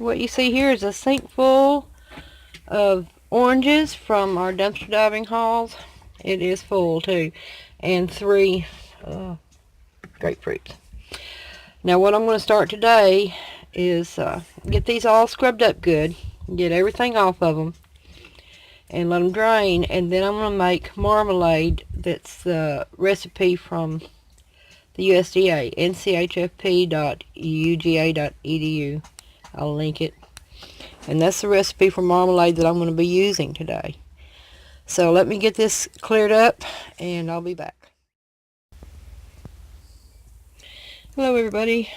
What you see here is a sink full of oranges from our dumpster diving hauls. It is full too. And 3 grapefruits. Now what I'm going to start today is get these all scrubbed up good. Get everything off of them. And let them drain. And then I'm going to make marmalade. That's the recipe from the USDA. nchfp.uga.edu. I'll link it. And that's the recipe for marmalade that I'm going to be using today. So let me get this cleared up and I'll be back. Hello everybody.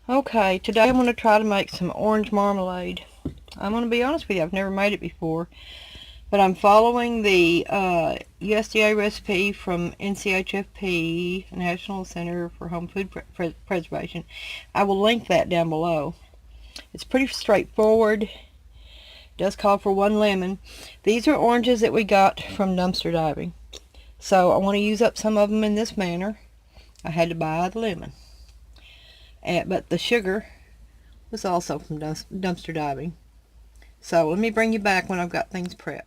Okay, today I'm going to try to make some orange marmalade. I'm going to be honest with you, I've never made it before. But I'm following the USDA recipe from NCHFP, National Center for Home Food Preservation. I will link that down below. It's pretty straightforward. It does call for 1 lemon. These are oranges that we got from dumpster diving. So I want to use up some of them in this manner. I had to buy the lemon. But the sugar was also from dumpster diving. So let me bring you back when I've got things prepped.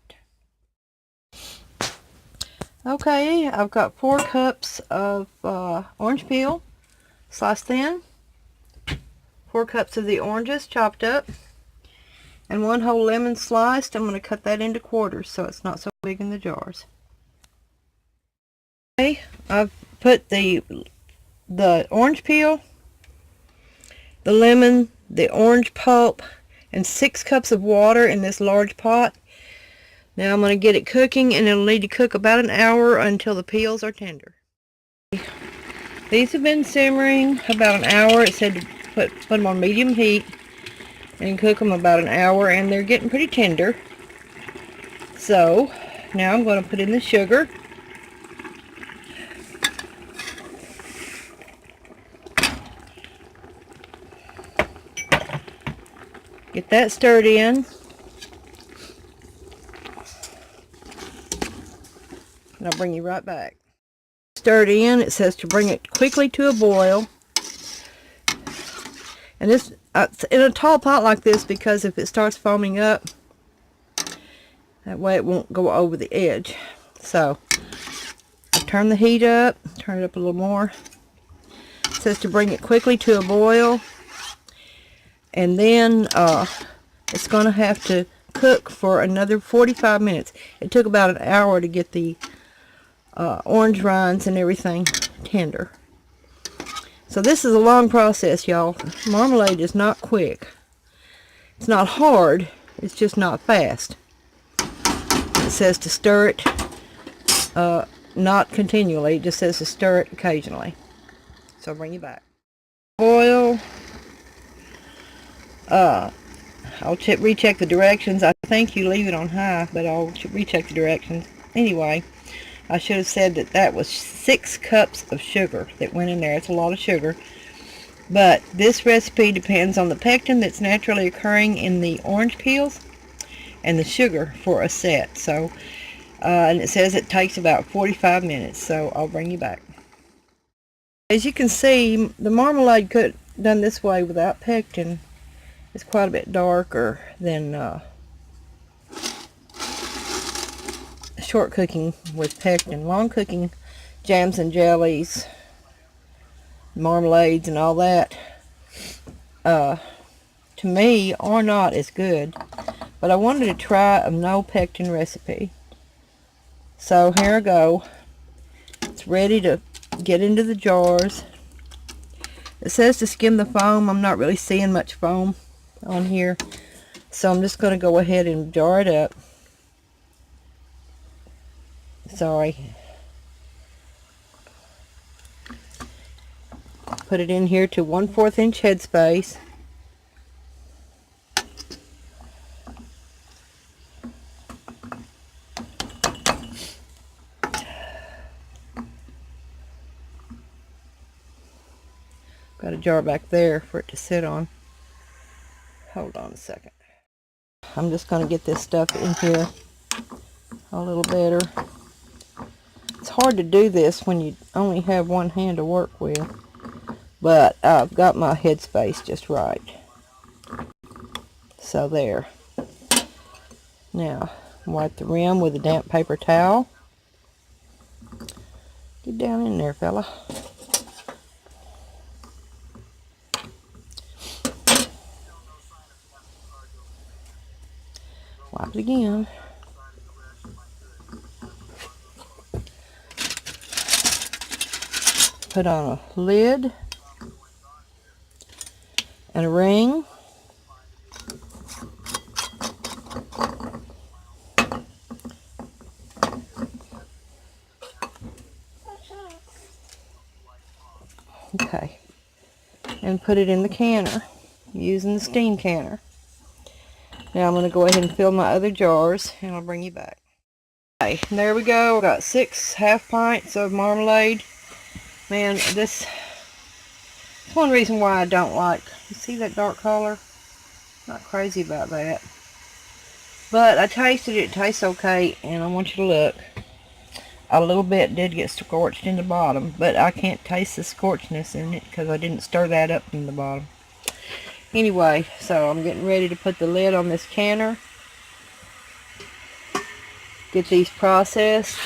Okay, I've got 4 cups of orange peel, sliced thin. 4 cups of the oranges chopped up. And 1 whole lemon sliced. I'm going to cut that into quarters so it's not so big in the jars. Okay, I've put the orange peel, the lemon, the orange pulp, and 6 cups of water in this large pot. Now I'm going to get it cooking, and it'll need to cook about an hour until the peels are tender. These have been simmering about an hour. It said to put them on medium heat and cook them about an hour, and they're getting pretty tender. So now I'm going to put in the sugar. Get that stirred in. And I'll bring you right back. Stirred in, it says to bring it quickly to a boil. And this, in a tall pot like this, because if it starts foaming up, that way it won't go over the edge. So, I'll turn the heat up, turn it up a little more. It says to bring it quickly to a boil. And then it's going to have to cook for another 45 minutes. It took about an hour to get the orange rinds and everything tender. So this is a long process, y'all. Marmalade is not quick. It's not hard, it's just not fast. It says to stir it not continually, it just says to stir it occasionally. So I'll bring you back. Boil. I'll recheck the directions. I think you leave it on high, but I'll recheck the directions. Anyway, I should have said that was 6 cups of sugar that went in there. It's a lot of sugar. But this recipe depends on the pectin that's naturally occurring in the orange peels and the sugar for a set. So, and it says it takes about 45 minutes. So I'll bring you back. As you can see, the marmalade could done this way without pectin. It's quite a bit darker than short cooking with pectin. Long cooking jams and jellies, marmalades and all that, to me are not as good. But I wanted to try a no pectin recipe. So here I go. It's ready to get into the jars. It says to skim the foam. I'm not really seeing much foam on here, so I'm just going to go ahead and jar it up. Sorry. Put it in here to 1/4 inch headspace. Got a jar back there for it to sit on. Hold on a second. I'm just going to get this stuff in here a little better. It's hard to do this when you only have one hand to work with, but I've got my headspace just right. So there. Now, wipe the rim with a damp paper towel. Get down in there, fella. Wipe it again. Put on a lid and a ring. Okay. And put it in the canner using the steam canner. Now I'm going to go ahead and fill my other jars and I'll bring you back. Okay, there we go. I've got 6 half pints of marmalade. Man, this is one reason why I don't like, you see that dark color? Not crazy about that. But I tasted it, it tastes okay, and I want you to look. A little bit did get scorched in the bottom, but I can't taste the scorchness in it because I didn't stir that up in the bottom. Anyway, so I'm getting ready to put the lid on this canner. Get these processed.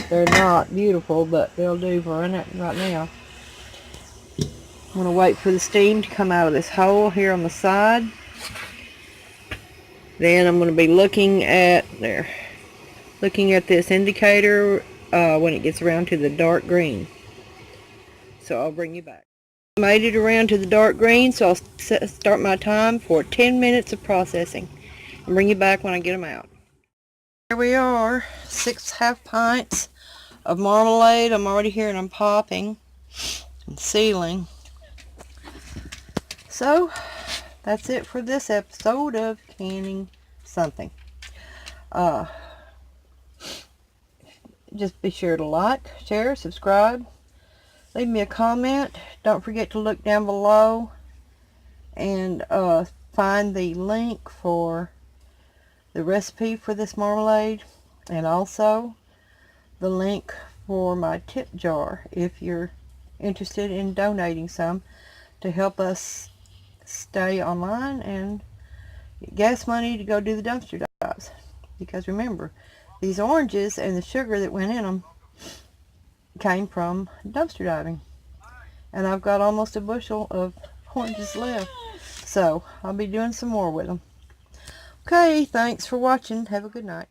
They're not beautiful, but they'll do for right now. I'm going to wait for the steam to come out of this hole here on the side. Then I'm going to be looking at this indicator when it gets around to the dark green. So I'll bring you back. Made it around to the dark green, so I'll start my time for 10 minutes of processing. I'll bring you back when I get them out. Here we are, 6 half pints of marmalade. I'm already here and I'm popping and sealing. So that's it for this episode of Canning Something. Just be sure to like, share, subscribe, leave me a comment. Don't forget to look down below and find the link for the recipe for this marmalade, and also the link for my tip jar if you're interested in donating some to help us stay online and get gas money to go do the dumpster dives. Because remember, these oranges and the sugar that went in them came from dumpster diving, and I've got almost a bushel of oranges left, so I'll be doing some more with them. Okay, thanks for watching. Have a good night.